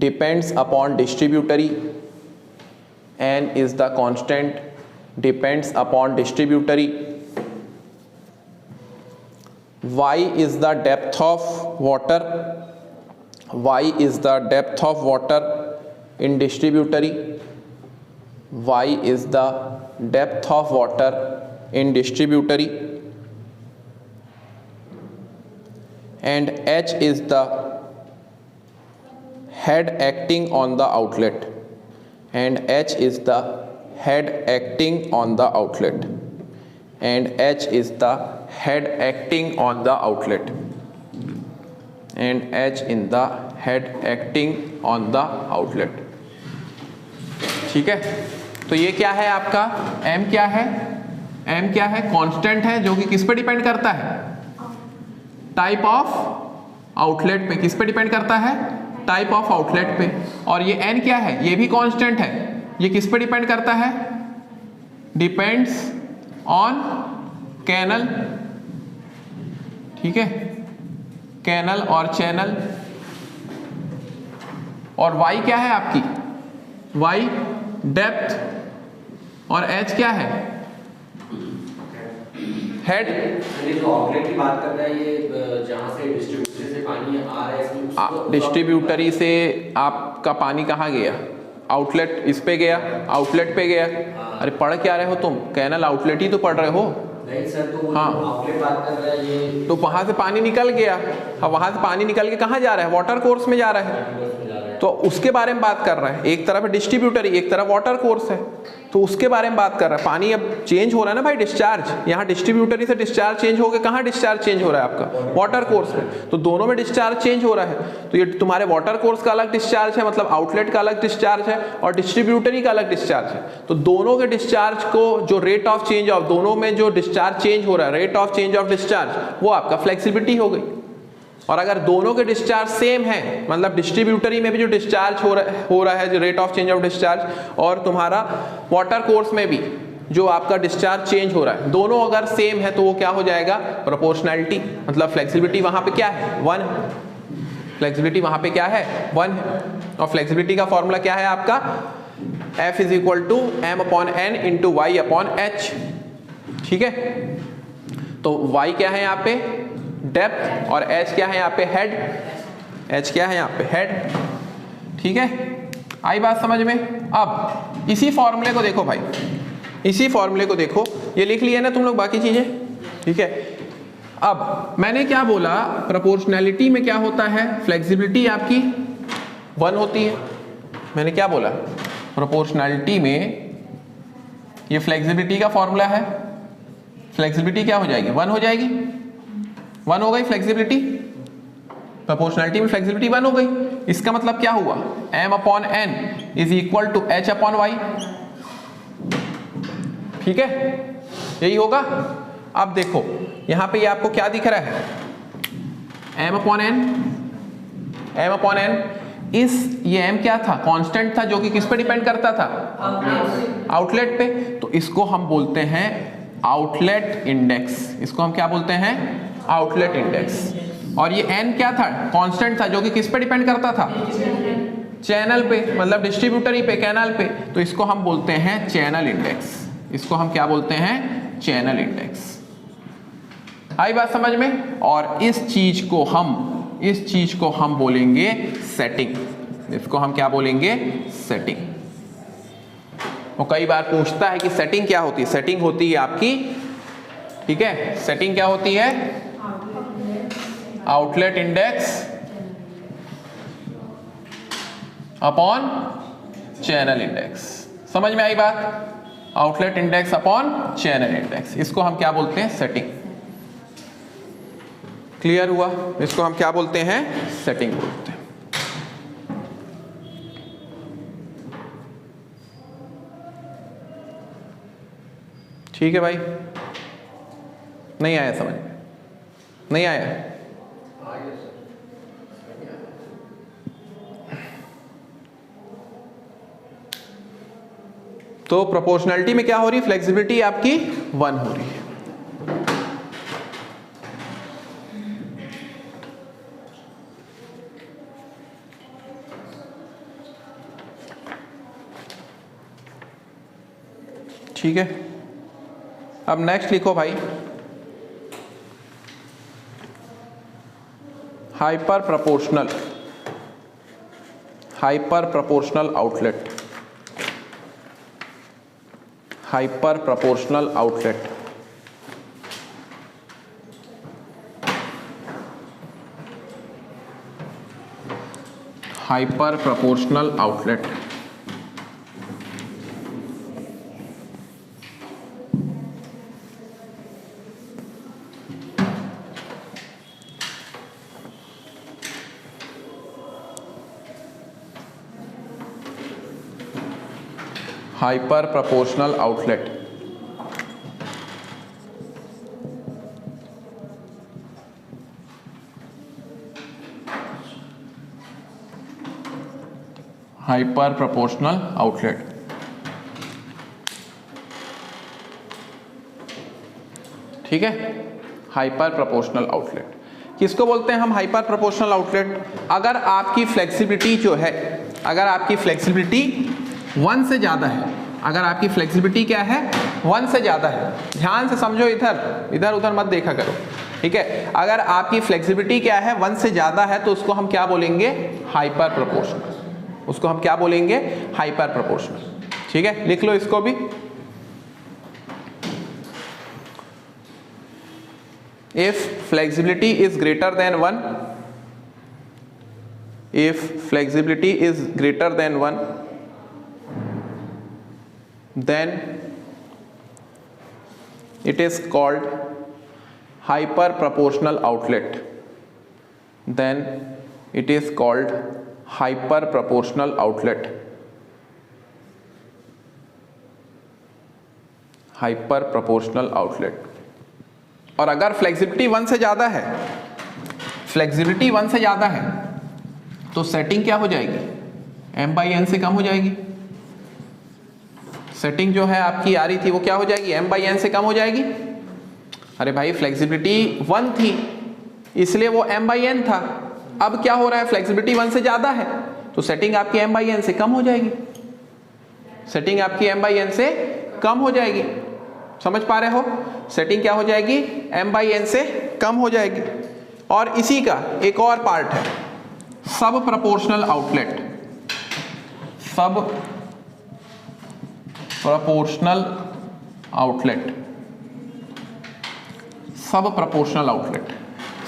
depends upon distributary, N is the constant depends upon distributary। Y is the depth of water, Y is the depth of water in distributary, y is the depth of water in distributary and h is the head acting on the outlet and h is the head acting on the outlet and h is the head acting on the outlet and h in the head acting on the outlet। ठीक है, तो ये क्या है आपका m क्या है, m क्या है, कांस्टेंट है जो कि किस पे डिपेंड करता है, टाइप ऑफ आउटलेट पे। किस पे डिपेंड करता है, टाइप ऑफ आउटलेट पे। और ये n क्या है, ये भी कांस्टेंट है, ये किस पे डिपेंड करता है, डिपेंड्स ऑन कैनल। ठीक है, कैनल और चैनल। और y क्या है आपकी, y डेप्थ और h क्या है, हेड। तो आउटलेट की बात कर रहा है, ये जहां से डिस्ट्रीब्यूटर से पानी आ रहा है इसमें, डिस्ट्रीब्यूटरी से आपका पानी कहाँ गया, आउटलेट इस पे गया, आउटलेट पे गया। अरे पढ़ क्या रहे हो तुम, कैनल आउटलेट ही तो पढ़ रहे हो। नहीं सर, तो हाँ, आउटलेट बात कर रहा है ये, तो वहां से पानी निकल गया। अब वहां से पानी निकल के कहाँ जा रहा है, वाटर कोर्स में जा रहा है, तो उसके बारे में बात कर रहा है। एक तरफ है डिस्ट्रीब्यूटरी, एक तरफ वाटर कोर्स है, तो उसके बारे में बात कर रहा है। पानी अब चेंज हो रहा है ना भाई, डिस्चार्ज, यहाँ डिस्ट्रीब्यूटरी से डिस्चार्ज चेंज हो गया, कहाँ डिस्चार्ज चेंज हो रहा है आपका, वाटर कोर्स में। तो दोनों में डिस्चार्ज चेंज हो रहा है, तो ये तुम्हारे वाटर कोर्स का अलग डिस्चार्ज है, मतलब आउटलेट का अलग डिस्चार्ज है, और डिस्ट्रीब्यूटरी का अलग डिस्चार्ज है। तो दोनों के डिस्चार्ज को जो रेट ऑफ चेंज ऑफ, दोनों में जो डिस्चार्ज चेंज हो रहा है, rate of change of discharge, वो आपका फ्लेक्सिबिलिटी हो गई। और अगर दोनों के डिस्चार्ज सेम है, मतलब डिस्ट्रीब्यूटरी में भी जो डिस्चार्ज हो रहा है, जो rate of change of discharge, और तुम्हारा वाटर कोर्स में भी जो आपका डिस्चार्ज चेंज हो रहा है, दोनों अगर सेम है तो वो क्या हो जाएगा, प्रोपोर्शनैलिटी। मतलब फ्लेक्सिबिलिटी वहां पे क्या है, 1 है। फ्लेक्सिबिलिटी वहां पे क्या है, 1 है। और फ्लेक्सिबिलिटी का फॉर्मूला क्या है आपका, F is equal to m/n into y/h। ठीक है, तो y क्या है यहाँ पे, डेप्थ, और h क्या है यहाँ पे, हेड। h क्या है यहाँ पे, हेड। ठीक है, आई बात समझ में। अब इसी फॉर्मूले को देखो भाई, इसी फॉर्मूले को देखो, ये लिख लिया ना तुम लोग बाकी चीजें। ठीक है, अब मैंने क्या बोला, प्रोपोर्शनैलिटी में क्या होता है, फ्लेक्सिबिलिटी आपकी 1 होती है। मैंने क्या बोला, प्रोपोर्शनैलिटी में ये फ्लेक्सिबिलिटी का फॉर्मूला है, फ्लेक्सिबिलिटी क्या हो जाएगी, 1 हो जाएगी, 1 हो गई फ्लेक्सिबिलिटी। प्रोपोर्शनैलिटी में फ्लेक्सिबिलिटी 1 हो गई। इसका मतलब क्या हुआ, m/n is equal to h/y। ठीक है, यही होगा। अब देखो यहां पे ये आपको क्या दिख रहा है, m/n, m/n इस, ये m क्या था, कांस्टेंट था, जो कि किस पे डिपेंड करता था, आउटलेट पे। तो इसको हम बोलते हैं आउटलेट इंडेक्स। इसको हम क्या बोलते हैं, आउटलेट इंडेक्स। और ये n क्या था, कांस्टेंट था, जो कि किस पे डिपेंड करता था, चैनल पे, मतलब डिस्ट्रीब्यूटरी पे, कैनल पे। तो इसको हम बोलते हैं चैनल इंडेक्स। इसको हम क्या बोलते हैं, चैनल इंडेक्स। आई बात समझ में। और इस चीज को हम बोलेंगे सेटिंग। इसको हम क्या बोलेंगे, सेटिंग। वो कई बार पूछता है कि सेटिंग क्या होती है। सेटिंग होती है आपकी, ठीक है, सेटिंग क्या होती है, outlet index upon channel index. समझ में आई बात, outlet index upon channel index. इसको हम क्या बोलते हैं, सेटिंग। क्लियर हुआ, इसको हम क्या बोलते हैं, सेटिंग बोलते हैं। ठीक है भाई, नहीं आया समझ में, नहीं आया। तो प्रोपोर्शनैलिटी में क्या हो रही है, फ्लेक्सिबिलिटी आपकी 1 हो रही है। ठीक है, अब नेक्स्ट लिखो भाई, hyper proportional outlet. Hyper proportional outlet. Hyper proportional outlet. Hyper proportional outlet. Hyper proportional outlet. ठीक है, हाइपर प्रोपोर्शनल आउटलेट किसको बोलते हैं हम? हाइपर प्रोपोर्शनल आउटलेट अगर आपकी फ्लेक्सिबिलिटी जो है, अगर आपकी फ्लेक्सिबिलिटी 1 से ज्यादा है, अगर आपकी फ्लेक्सिबिलिटी क्या है 1 से ज्यादा है, ध्यान से समझो, इधर इधर उधर मत देखा करो, ठीक है। अगर आपकी फ्लेक्सिबिलिटी क्या है 1 से ज्यादा है तो उसको हम क्या बोलेंगे? Hyper proportional. उसको हम क्या बोलेंगे? Hyper proportional. ठीक है, लिख लो इसको भी। If flexibility is greater than 1, if flexibility is greater than 1, then it is called hyper proportional outlet. Then it is called hyper proportional outlet. Hyper proportional outlet. और अगर फ्लेक्सिबिलिटी 1 से ज्यादा है, फ्लेक्सिबिलिटी 1 से ज्यादा है तो सेटिंग क्या हो जाएगी? m/n से कम हो जाएगी। सेटिंग जो है आपकी आ रही थी वो क्या हो जाएगी? m/n से कम हो जाएगी। अरे भाई फ्लेक्सिबिलिटी 1 थी इसलिए वो m/n था, अब क्या हो रहा है? फ्लेक्सिबिलिटी 1 से ज्यादा है तो सेटिंग आपकी m/n से कम हो जाएगी। सेटिंग आपकी m/n से कम हो जाएगी, समझ पा रहे हो? सेटिंग क्या हो जाएगी? m/n से कम हो जाएगी। और इसी का एक और पार्ट है सब प्रोपोर्शनल आउटलेट। सब प्रोपोर्शनल आउटलेट। सब प्रोपोर्शनल आउटलेट।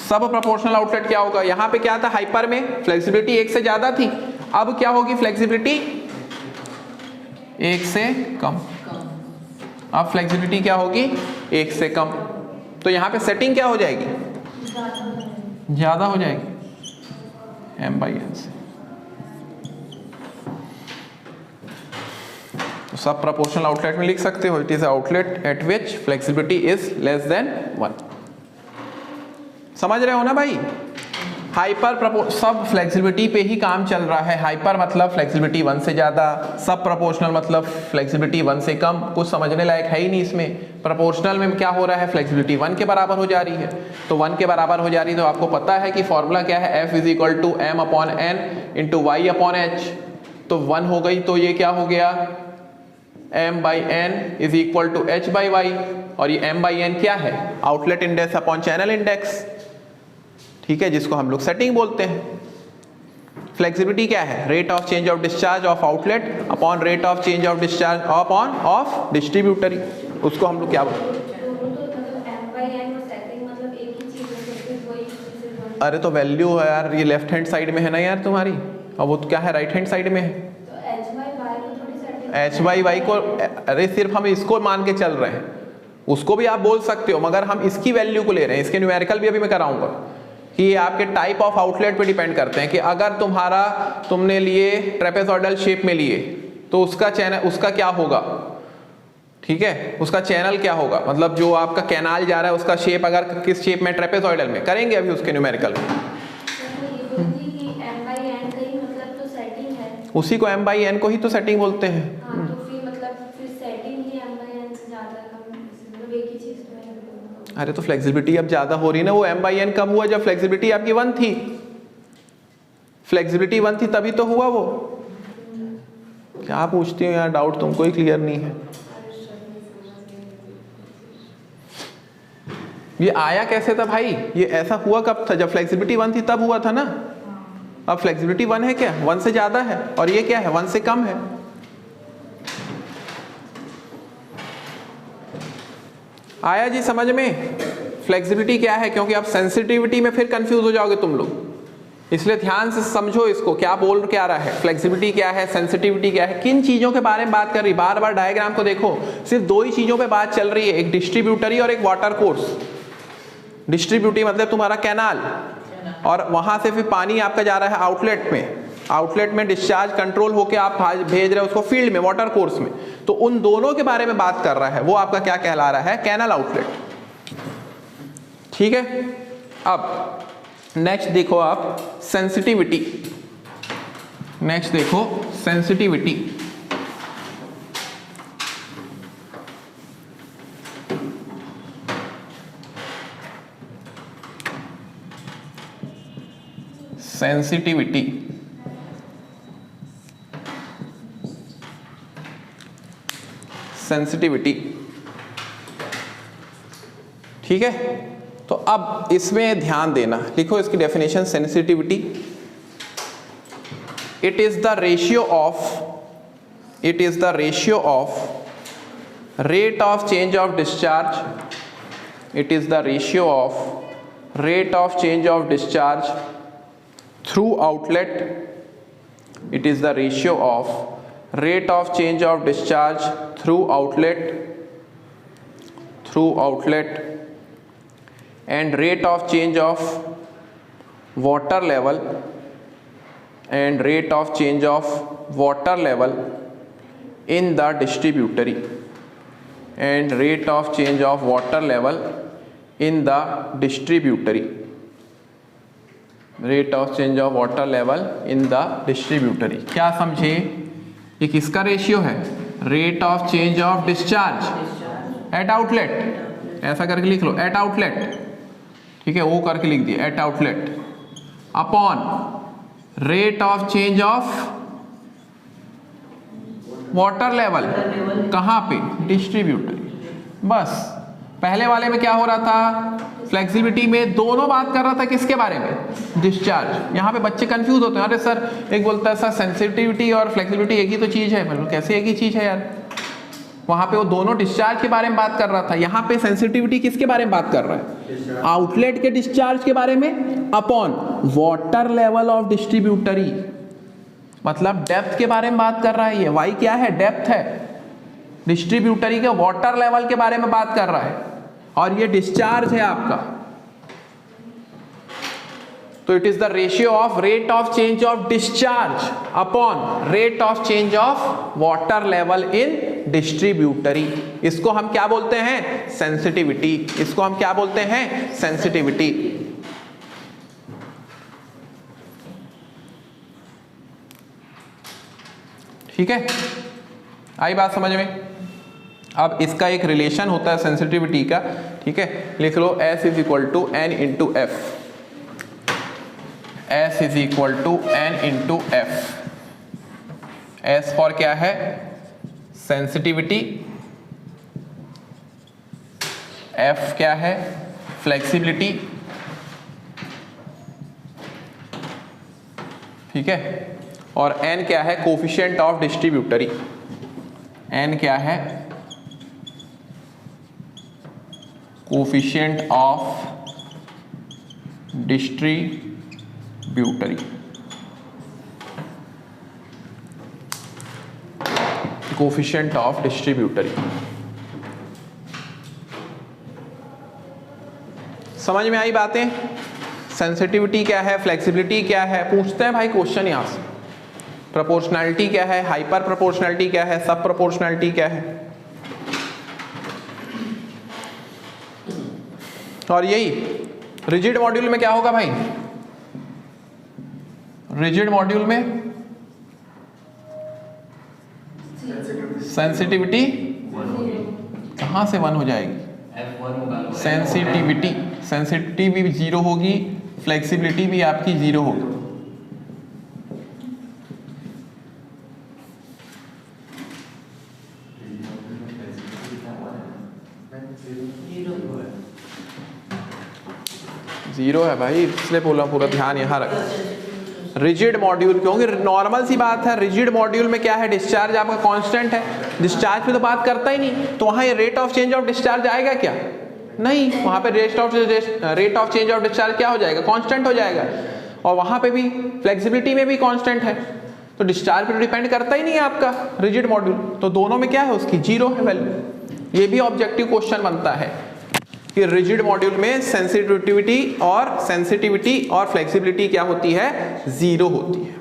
सब प्रोपोर्शनल आउटलेट क्या होगा? यहां पे क्या था? हाइपर में फ्लेक्सिबिलिटी 1 से ज्यादा थी, अब क्या होगी? फ्लेक्सिबिलिटी 1 से कम। अब फ्लेक्सिबिलिटी क्या होगी? 1 से कम। तो यहां पे सेटिंग क्या हो जाएगी? ज्यादा हो जाएगी m/n से। तो सब प्रोपोर्शनल आउटलेट में लिख सकते हो, it is outlet eight which flexibility is less than 1। समझ रहे हो ना भाई? हाइपर सब फ्लेक्सिबिलिटी पे ही काम चल रहा है। हाइपर मतलब फ्लेक्सिबिलिटी 1 से ज्यादा, सब प्रोपोर्शनल मतलब फ्लेक्सिबिलिटी 1 से कम। कुछ समझने लायक है ही नहीं इसमें। प्रोपोर्शनल में क्या हो रहा है? फ्लेक्सिबिलिटी 1 के बराबर हो जा रही है, तो 1 के बराबर हो जा रही है तो आपको पता है कि फॉर्मूला क्या है? F = m/n × y/h। तो 1 हो गई तो ये क्या हो गया? m/n = h/y। और ये m/n क्या है? Outlet index upon channel index, ठीक है, जिसको हम लोग सेटिंग बोलते हैं। फ्लेक्सिबिलिटी क्या है? Rate of change of discharge of outlet upon rate of change of discharge upon of distributary. उसको हम लोग क्या बोलते हैं? अरे तो वैल्यू है यार, ये लेफ्ट हैंड साइड में है ना यार तुम्हारी, और वो तो क्या है? राइट हैंड साइड में है। h/y को, अरे सिर्फ हम इसको मान के चल रहे हैं, उसको भी आप बोल सकते हो, मगर हम इसकी वैल्यू को ले रहे हैं। इसके न्यूमेरिकल भी अभी मैं कराऊंगा कि ये आपके टाइप ऑफ आउटलेट पे डिपेंड करते हैं कि अगर तुमने लिए ट्रेपेजॉइडल शेप में लिए तो उसका चैनल, उसका क्या होगा? ठीक है, उसका चैनल क्या होगा? मतलब जो आपका कैनाल जा रहा है उसका शेप अगर किस शेप में? ट्रेपेजॉइडल में। करेंगे अभी उसके न्यूमेरिकल में। उसी को m/n को ही तो सेटिंग बोलते हैं। अरे तो फ्लेक्सिबिलिटी अब ज्यादा हो रही है ना, वो m/n कम हुआ जब फ्लेक्सिबिलिटी आपकी 1 थी। फ्लेक्सिबिलिटी 1 थी तभी तो हुआ वो। क्या पूछती हो यार? डाउट तुमको ही क्लियर नहीं है। ये आया कैसे था भाई? ये ऐसा हुआ कब था? जब फ्लेक्सिबिलिटी 1 थी तब हुआ था ना। अब फ्लेक्सिबिलिटी 1 है क्या? 1 से ज्यादा है, और ये क्या है? 1 से कम है। आया जी समझ में? फ्लेक्सिबिलिटी क्या है, क्योंकि आप सेंसिटिविटी में फिर कंफ्यूज हो जाओगे तुम लोग, इसलिए ध्यान से समझो इसको, क्या बोल क्या रहा है, फ्लेक्सिबिलिटी क्या है, सेंसिटिविटी क्या है, किन चीजों के बारे में बात कर रही। बार बार डायग्राम को देखो, सिर्फ दो ही चीजों पे बात चल रही है, एक डिस्ट्रीब्यूटरी और एक वाटर कोर्स। डिस्ट्रीब्यूटरी मतलब तुम्हारा कैनाल, और वहां से फिर पानी आपका जा रहा है आउटलेट में, आउटलेट में डिस्चार्ज कंट्रोल होके आप भेज रहे हो उसको फील्ड में, वाटर कोर्स में। तो उन दोनों के बारे में बात कर रहा है, वो आपका क्या कहला रहा है, कैनाल आउटलेट। ठीक है, अब नेक्स्ट देखो आप सेंसिटिविटी। नेक्स्ट देखो सेंसिटिविटी। सेंसिटिविटी सेंसिटिविटी ठीक है। तो अब इसमें ध्यान देना, लिखो इसकी definition. Sensitivity, it is the ratio of rate of change of discharge. It is the ratio of rate of change of discharge through outlet. It is the ratio of rate of change of discharge through outlet and rate of change of water level in the distributary क्या समझे? ये किसका ratio है? Rate of change of discharge at outlet, ऐसा करके लिख लो, eight outlet. ठीक है, वो करके लिख दिया, eight outlet upon rate of change of water level. कहां पे? डिस्ट्रीब्यूटरी। बस पहले वाले में क्या हो रहा था, फ्लेक्सिबिलिटी में दोनों बात कर रहा था किसके बारे में? डिस्चार्ज। यहाँ पे बच्चे कंफ्यूज होते हैं, अरे सर एक बोलता है सर सेंसिटिविटी और फ्लेक्सिबिलिटी एक ही तो चीज है। मतलब कैसे एक ही चीज है यार? वहां पे वो दोनों डिस्चार्ज के बारे में बात कर रहा था, यहाँ पे सेंसिटिविटी किसके बारे में बात कर रहा है? आउटलेट के डिस्चार्ज के बारे में, upon water level of distributary, मतलब डेप्थ के बारे में बात कर रहा है। ये वाई क्या है? डेप्थ है। डिस्ट्रीब्यूटरी के वाटर लेवल के बारे में बात कर रहा है, और ये डिस्चार्ज है आपका। तो it is the ratio of rate of change of discharge upon rate of change of water level in distributary. इसको हम क्या बोलते हैं? सेंसिटिविटी। इसको हम क्या बोलते हैं? सेंसिटिविटी। ठीक है, आई बात समझ में? अब इसका एक रिलेशन होता है सेंसिटिविटी का। ठीक है, लिख लो S is equal to N into F. S is equal to N into F. S for क्या है? सेंसिटिविटी। F क्या है? फ्लेक्सिबिलिटी। ठीक है, और N क्या है? Coefficient of distributary. N क्या है? Coefficient of distributary. Coefficient of distributary. समझ में आई बातें? सेंसिटिविटी क्या है, फ्लेक्सिबिलिटी क्या है, पूछते हैं भाई क्वेश्चन यहां से। प्रोपोर्शनैलिटी क्या है, हाइपर प्रोपोर्शनैलिटी क्या है, सब प्रोपोर्शनैलिटी क्या है। और यही रिजिड मॉड्यूल में क्या होगा भाई? रिजिड मॉड्यूल में सेंसिटिविटी कहां से 1 हो जाएगी? सेंसिटिविटी भी 0 होगी, फ्लेक्सिबिलिटी भी आपकी 0 होगी। जीरो है भाई, इसलिए बोला पूरा ध्यान यहाँ रख। रिजिड मॉड्यूल, क्योंकि नॉर्मल सी बात है, रिजिड मॉड्यूल में क्या है, डिस्चार्ज आपका कांस्टेंट है, डिस्चार्ज पे तो बात करता ही नहीं, तो वहां ये rate of change of discharge आएगा क्या, नहीं, वहां पे rate of change of discharge क्या हो जाएगा, कांस्टेंट हो जाएगा, और वहां पे भी फ्लेक्सिबिलिटी में भी कांस्टेंट है, तो डिस्चार्ज पे डिपेंड करता ही नहीं है आपका रिजिड मॉड्यूल, तो दोनों में क्या है, उसकी जीरो है वैल्यू। ये भी ऑब्जेक्टिव क्वेश्चन बनता है कि रिजिड मॉड्यूल में सेंसिटिविटी और फ्लेक्सिबिलिटी क्या होती है, जीरो होती है।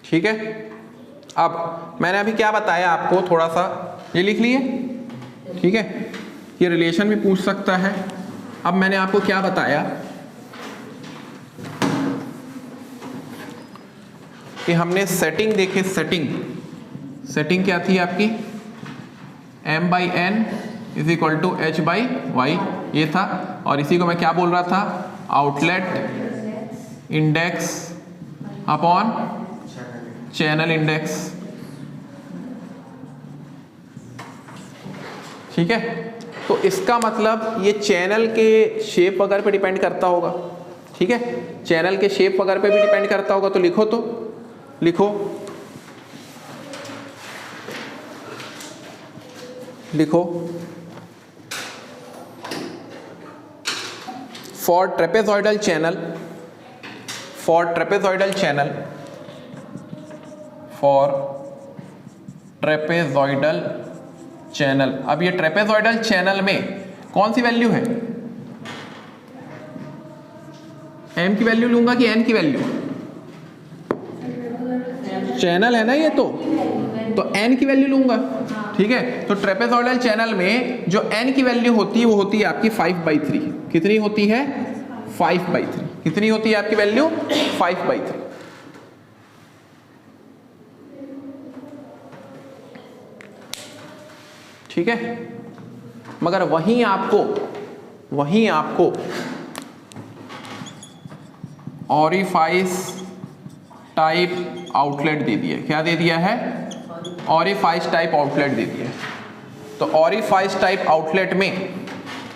ठीक है, अब मैंने अभी क्या बताया आपको, थोड़ा सा ये लिख लिए, ठीक है, ये रिलेशन भी पूछ सकता है। अब मैंने आपको क्या बताया कि हमने सेटिंग देखे, सेटिंग क्या थी आपकी, m/n is equal to h/y, ये था, और इसी को मैं क्या बोल रहा था, outlet index upon channel index, ठीक है। तो इसका मतलब ये चैनल के शेप वगैरह पे डिपेंड करता होगा, ठीक है, चैनल के शेप वगैरह पे भी डिपेंड करता होगा, तो लिखो, तो लिखो फॉर ट्रेपेजॉइडल चैनल, अब ये ट्रेपेजॉइडल चैनल में कौन सी वैल्यू है, m की वैल्यू लूंगा कि n की वैल्यू, चैनल है ना ये, तो n की वैल्यू लूंगा, ठीक है। तो ट्रेपेजॉइडल चैनल में जो n की वैल्यू होती है वो होती है आपकी 5/3, कितनी होती है, 5/3, कितनी होती है आपकी वैल्यू, 5/3, ठीक है। मगर वहीं आपको ऑरिफाइस टाइप आउटलेट दे दिया, क्या दे दिया है, ऑरिफाइस टाइप आउटलेट दे दिया। तो ऑरिफाइस टाइप आउटलेट में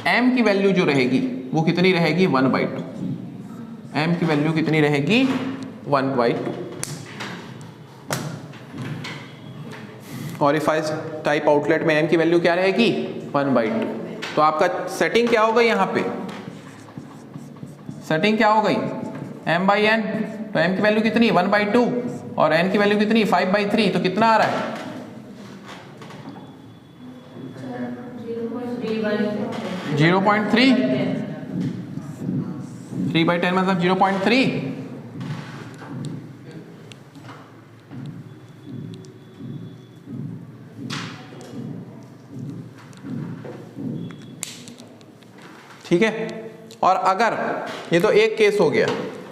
m की वैल्यू जो रहेगी वो कितनी रहेगी, 1/2, m की वैल्यू कितनी रहेगी, 1/2। ऑरिफाइस टाइप आउटलेट में m की वैल्यू क्या रहेगी, 1/2। तो आपका सेटिंग क्या हो गई, यहाँ पे सेटिंग क्या हो गई, m/n, तो m की वैल्यू कितनी, 1/2, और n की वैल्यू कितनी, 5/3, तो कितना आ रहा है, 0.3, 3/10 मतलब 0.3, ठीक है। और अगर ये तो एक केस हो गया,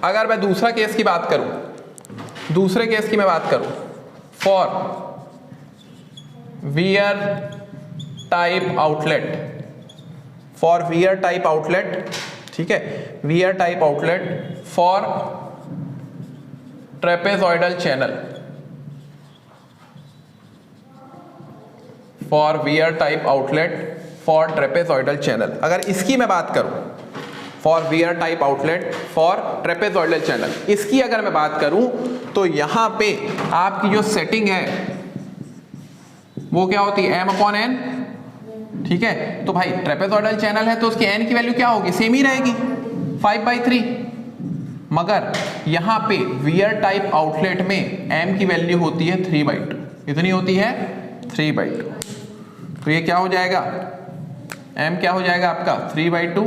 अगर मैं दूसरा केस की बात करूं, दूसरे केस की मैं बात करूं, फॉर वियर टाइप आउटलेट, ठीक है, wear type outlet for trapezoidal channel, for wear type outlet for trapezoidal channel, अगर इसकी मैं बात करूं, for wear type outlet for trapezoidal channel, इसकी अगर मैं बात करूं, तो यहां पे आपकी जो सेटिंग है वो क्या होती है, m/n, ठीक है। तो भाई ट्रेपेजॉइडल चैनल है तो उसकी n की वैल्यू क्या होगी, सेम ही रहेगी, 5/3, मगर यहां पे वियर टाइप आउटलेट में m की वैल्यू होती है 3/2, कितनी होती है, 3/2, तो ये क्या हो जाएगा, m क्या हो जाएगा आपका 3/2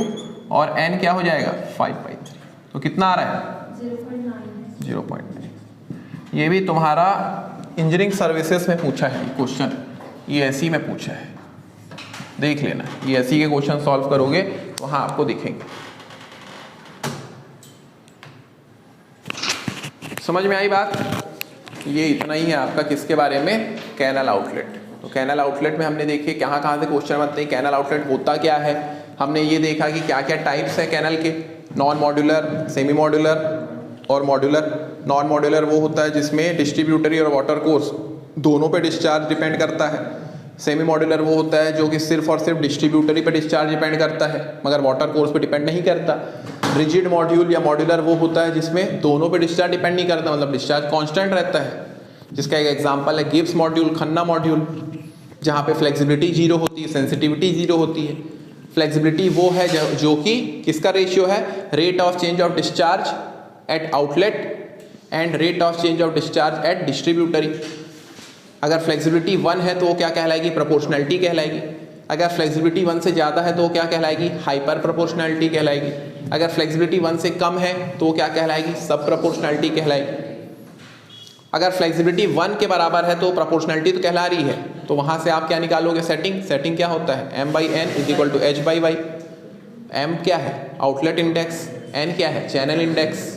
और n क्या हो जाएगा 5/3, तो कितना आ रहा है 0.9। ये भी तुम्हारा इंजीनियरिंग सर्विसेज में पूछा है क्वेश्चन, ये ऐसी में पूछा है, देख लेना, ये ऐसी के क्वेश्चन सॉल्व करोगे तो वहां आपको दिखेंगे। समझ में आई बात, ये इतना ही है आपका किसके बारे में, कैनल आउटलेट। तो कैनल आउटलेट में हमने देखे कहाँ से क्वेश्चन बनते हैं, कैनल आउटलेट होता क्या है, हमने ये देखा कि क्या क्या टाइप्स है कैनल के, नॉन मॉड्यूलर, सेमी मॉड्यूलर और मॉड्यूलर। नॉन मॉड्यूलर वो होता है जिसमें डिस्ट्रीब्यूटरी और वाटर कोर्स दोनों पे डिस्चार्ज डिपेंड करता है। सेमी मॉड्यूलर वो होता है जो कि सिर्फ और सिर्फ डिस्ट्रीब्यूटरी पे डिस्चार्ज डिपेंड करता है मगर वाटर कोर्स पे डिपेंड नहीं करता। रिजिड मॉड्यूल या मॉड्यूलर वो होता है जिसमें दोनों पे डिस्चार्ज डिपेंड नहीं करता, मतलब डिस्चार्ज कांस्टेंट रहता है, जिसका एक एग्जांपल है गिब्स मॉड्यूल, खन्ना मॉड्यूल, जहाँ पे फ्लेक्सिबिलिटी जीरो होती है, सेंसिटिविटी जीरो होती है। फ्लेक्सिबिलिटी वो है जो कि किसका रेशियो है, rate of change of discharge at outlet and rate of change of discharge eight distributary. अगर फ्लेक्सिबिलिटी 1 है तो वो क्या कहलाएगी, प्रोपोर्शनैलिटी कहलाएगी। अगर फ्लेक्सिबिलिटी 1 से ज़्यादा है तो वो क्या कहलाएगी, हाइपर प्रोपोर्शनैलिटी कहलाएगी। अगर फ्लेक्सिबिलिटी 1 से कम है तो वो क्या कहलाएगी, सब प्रोपोर्शनैलिटी कहलाएगी। अगर फ्लेक्सिबिलिटी 1 के बराबर है तो प्रोपोर्शनैलिटी तो कहला रही है, तो वहाँ से आप क्या निकालोगे, सेटिंग क्या होता है, M/N = H/Y। M क्या है, आउटलेट इंडेक्स, N क्या है, चैनल इंडेक्स,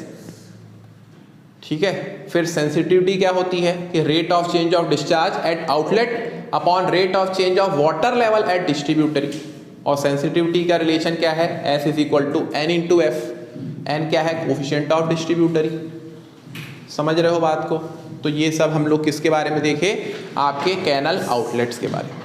ठीक है। फिर सेंसिटिविटी क्या होती है कि rate of change of discharge at outlet upon rate of change of water level at distributary. और सेंसिटिविटी का रिलेशन क्या है, S = N/F। N क्या है, कोफिशिएंट ऑफ डिस्ट्रीब्यूटरी। समझ रहे हो बात को। तो ये सब हम लोग किसके बारे में देखे, आपके कैनल आउटलेट्स के बारे में।